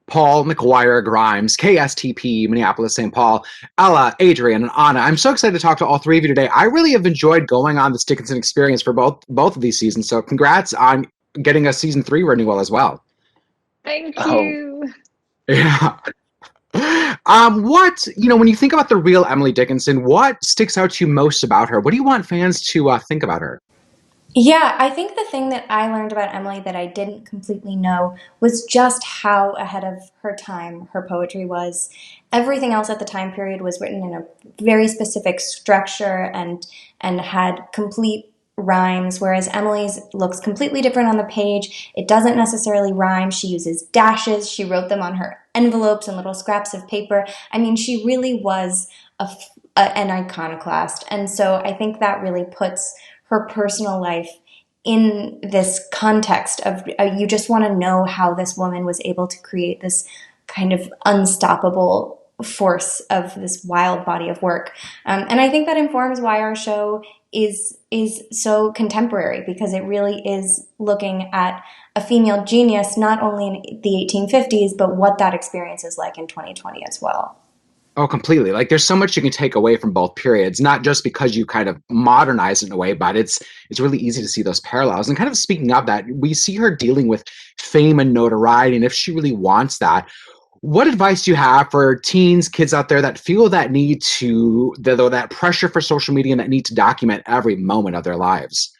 Paul, McGuire, Grimes, KSTP, Minneapolis, St. Paul, Ella, Adrian, and Anna. I'm so excited to talk to all three of you today. I really have enjoyed going on this Dickinson experience for both of these seasons. So congrats on getting a season 3 renewal as well. Thank you. Yeah. When you think about the real Emily Dickinson, what sticks out to you most about her? What do you want fans to think about her? Yeah, I think the thing that I learned about Emily that I didn't completely know was just how ahead of her time her poetry was. Everything else at the time period was written in a very specific structure and had complete rhymes, whereas Emily's looks completely different on the page. It doesn't necessarily rhyme. She uses dashes. She wrote them on her envelopes and little scraps of paper. I mean, she really was an iconoclast. And so I think that really puts her personal life in this context of you just want to know how this woman was able to create this kind of unstoppable force of this wild body of work. And I think that informs why our show is so contemporary, because it really is looking at a female genius, not only in the 1850s, but what that experience is like in 2020 as well. Oh, completely. Like there's so much you can take away from both periods, not just because you kind of modernize it in a way, but it's really easy to see those parallels. And kind of speaking of that, we see her dealing with fame and notoriety. And if she really wants that, what advice do you have for teens, kids out there that feel that need to, that pressure for social media and that need to document every moment of their lives?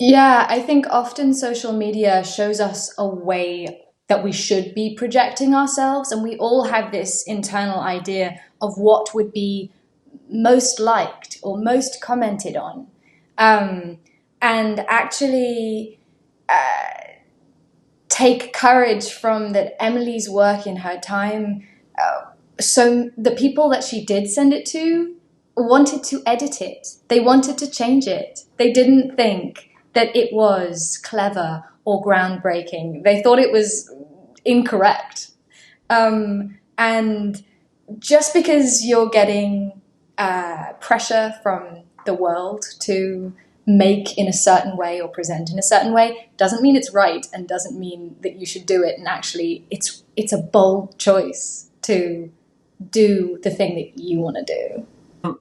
Yeah, I think often social media shows us a way that we should be projecting ourselves, and we all have this internal idea of what would be most liked or most commented on. And actually take courage from that Emily's work in her time. So the people that she did send it to wanted to edit it. They wanted to change it. They didn't think that it was clever or groundbreaking. They thought it was incorrect. And just because you're getting pressure from the world to make in a certain way or present in a certain way doesn't mean it's right, and doesn't mean that you should do it. And actually, it's a bold choice to do the thing that you want to do.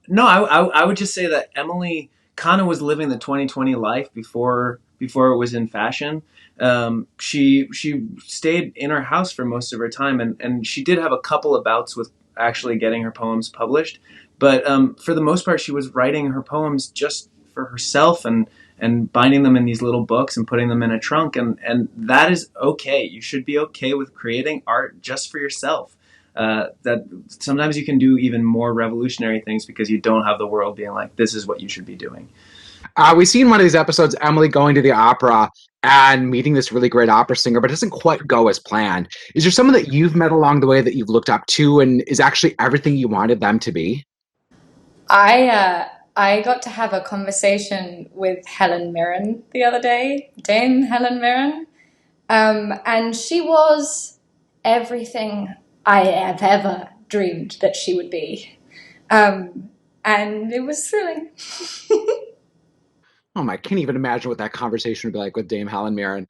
No, I would just say that Emily kind of was living the 2020 life before it was in fashion. She stayed in her house for most of her time, and she did have a couple of bouts with actually getting her poems published. But for the most part, she was writing her poems just for herself and binding them in these little books and putting them in a trunk. And that is okay. You should be okay with creating art just for yourself. That sometimes you can do even more revolutionary things because you don't have the world being like, this is what you should be doing. We see in one of these episodes Emily going to the opera and meeting this really great opera singer, but it doesn't quite go as planned. Is there someone that you've met along the way that you've looked up to and is actually everything you wanted them to be? I got to have a conversation with Helen Mirren the other day, Dame Helen Mirren, and she was everything I have ever dreamed that she would be, and it was thrilling. Oh my, I can't even imagine what that conversation would be like with Dame Helen Mirren.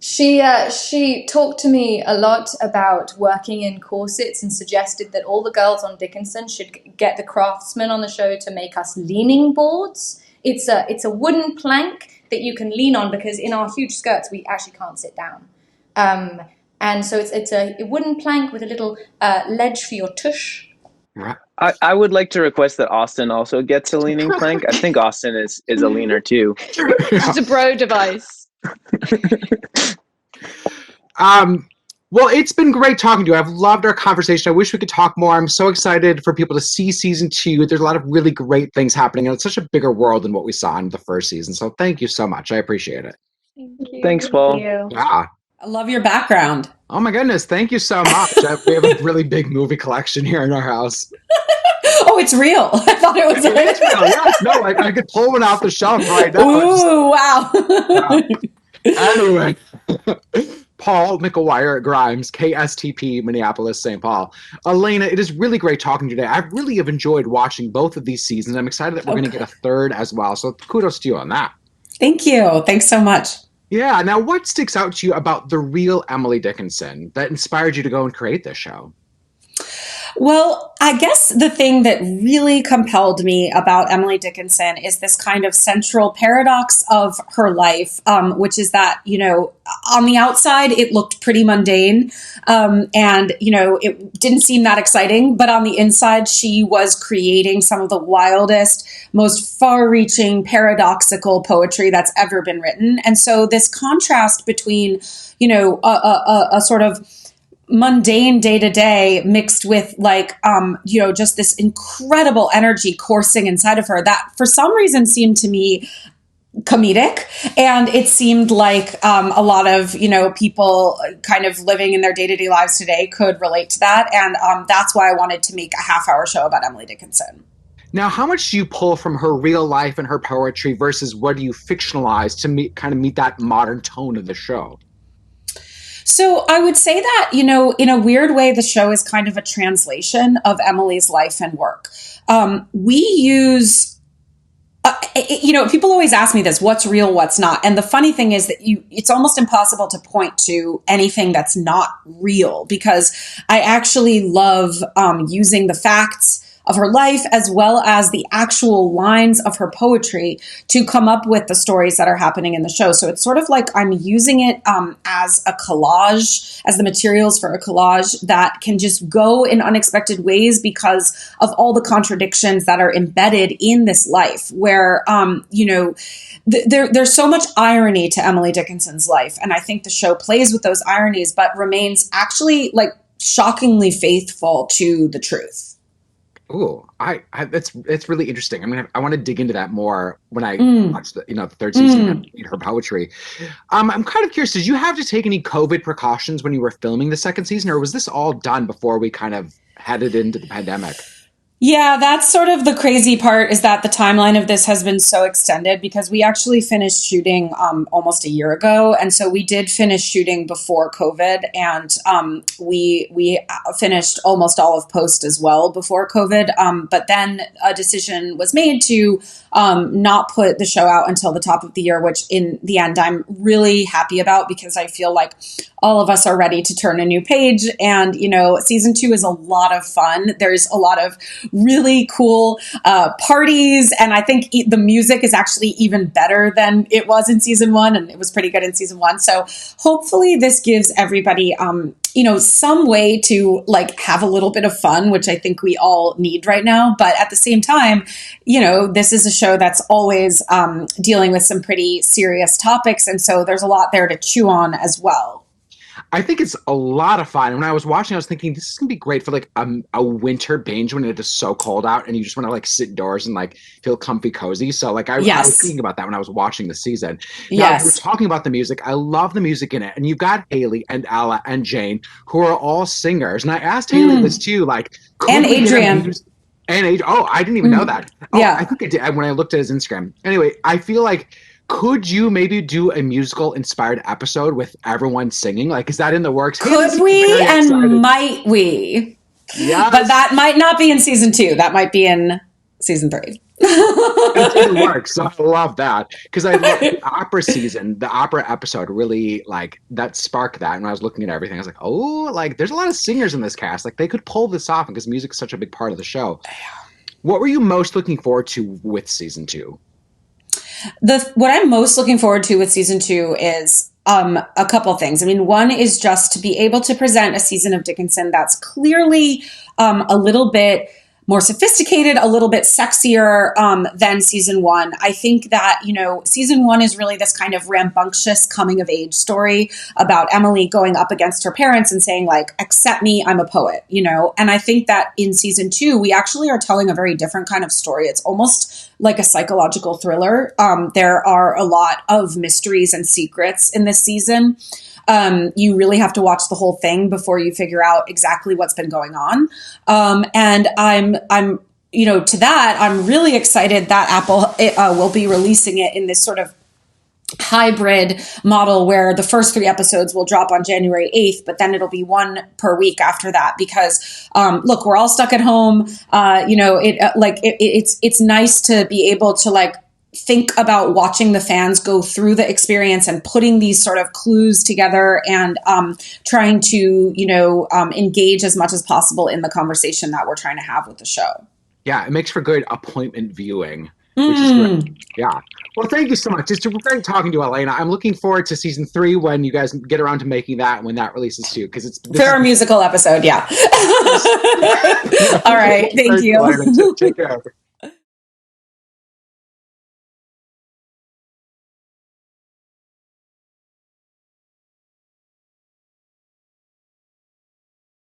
She talked to me a lot about working in corsets and suggested that all the girls on Dickinson should get the craftsmen on the show to make us leaning boards. It's a wooden plank that you can lean on, because in our huge skirts we actually can't sit down. And so it's a wooden plank with a little ledge for your tush. Right. I would like to request that Austin also gets a leaning plank. I think Austin is a leaner too. It's a bro device. Well, it's been great talking to you. I've loved our conversation. I wish we could talk more. I'm so excited for people to see season 2. There's a lot of really great things happening, and it's such a bigger world than what we saw in the first season. So thank you so much. I appreciate it. Thank you. Thanks, Paul. Thank you. Yeah. I love your background. Oh my goodness. Thank you so much. We have a really big movie collection here in our house. Oh, it's real. I thought it was. It's real. Yes. No, I could pull one off the shelf right now. Ooh, wow. Anyway, Paul, McGuire, Grimes, KSTP, Minneapolis, St. Paul. Alena, it is really great talking to you today. I really have enjoyed watching both of these seasons. I'm excited that we're going to get a third as well. So kudos to you on that. Thank you. Thanks so much. Yeah. Now, what sticks out to you about the real Emily Dickinson that inspired you to go and create this show? Well, I guess the thing that really compelled me about Emily Dickinson is this kind of central paradox of her life, which is that, on the outside, it looked pretty mundane. And, it didn't seem that exciting. But on the inside, she was creating some of the wildest, most far reaching, paradoxical poetry that's ever been written. And so this contrast between, a sort of mundane day to day mixed with just this incredible energy coursing inside of her that for some reason seemed to me comedic. And it seemed like a lot of, people kind of living in their day to day lives today could relate to that. And that's why I wanted to make a half-hour show about Emily Dickinson. Now, how much do you pull from her real life and her poetry versus what do you fictionalize to meet that modern tone of the show? So I would say that, in a weird way, the show is kind of a translation of Emily's life and work. We use, people always ask me this, what's real, what's not? And the funny thing is that it's almost impossible to point to anything that's not real because I actually love using the facts of her life as well as the actual lines of her poetry to come up with the stories that are happening in the show. So it's sort of like I'm using it as a collage, as the materials for a collage that can just go in unexpected ways because of all the contradictions that are embedded in this life where, there's so much irony to Emily Dickinson's life. And I think the show plays with those ironies, but remains actually shockingly faithful to the truth. Ooh, it's really interesting. I mean, I want to dig into that more when I watch the third season and read her poetry. I'm kind of curious, did you have to take any COVID precautions when you were filming the second season, or was this all done before we kind of headed into the pandemic? Yeah, that's sort of the crazy part is that the timeline of this has been so extended because we actually finished shooting almost a year ago. And so we did finish shooting before COVID and we finished almost all of post as well before COVID. But then a decision was made to not put the show out until the top of the year, which in the end I'm really happy about because I feel like all of us are ready to turn a new page. And, season 2 is a lot of fun. There's a lot of really cool parties. And I think the music is actually even better than it was in season 1. And it was pretty good in season 1. So hopefully this gives everybody, some way to have a little bit of fun, which I think we all need right now. But at the same time, this is a show that's always dealing with some pretty serious topics. And so there's a lot there to chew on as well. I think it's a lot of fun. When I was watching, I was thinking this is gonna be great for a winter binge when it is so cold out and you just want to sit indoors and feel comfy, cozy. So I was thinking about that when I was watching the season. Now, we're talking about the music. I love the music in it, and you've got Haley and Ella and Jane who are all singers. And I asked Haley this too, and Adrian. I didn't even know that. Oh, yeah, I think I did when I looked at his Instagram. Anyway, I feel could you maybe do a musical inspired episode with everyone singing? Is that in the works? Could we and might we? Yeah. But that might not be in season 2. That might be in season 3. It didn't work, so I love that. Because I love the opera season, the opera episode really that sparked that. And when I was looking at everything, I was there's a lot of singers in this cast. They could pull this off because music is such a big part of the show. What were you most looking forward to with season 2? What I'm most looking forward to with season 2 is a couple things. I mean, one is just to be able to present a season of Dickinson that's clearly a little bit more sophisticated, a little bit sexier than season 1. I think that, season 1 is really this kind of rambunctious coming of age story about Emily going up against her parents and saying accept me, I'm a poet, And I think that in season 2, we actually are telling a very different kind of story. It's almost like a psychological thriller. There are a lot of mysteries and secrets in this season. You really have to watch the whole thing before you figure out exactly what's been going on. And I'm to that, I'm really excited that Apple will be releasing it in this sort of hybrid model where the first 3 episodes will drop on January 8th, but then it'll be 1 per week after that because, look, we're all stuck at home. It's nice to be able to think about watching the fans go through the experience and putting these sort of clues together and trying to, engage as much as possible in the conversation that we're trying to have with the show. Yeah, it makes for good appointment viewing, which is great. Yeah. Well, thank you so much. It's great talking to you, Alena. I'm looking forward to season 3 when you guys get around to making that, when that releases too, because it's for a musical episode. Yeah. All right. Thank you. Take care.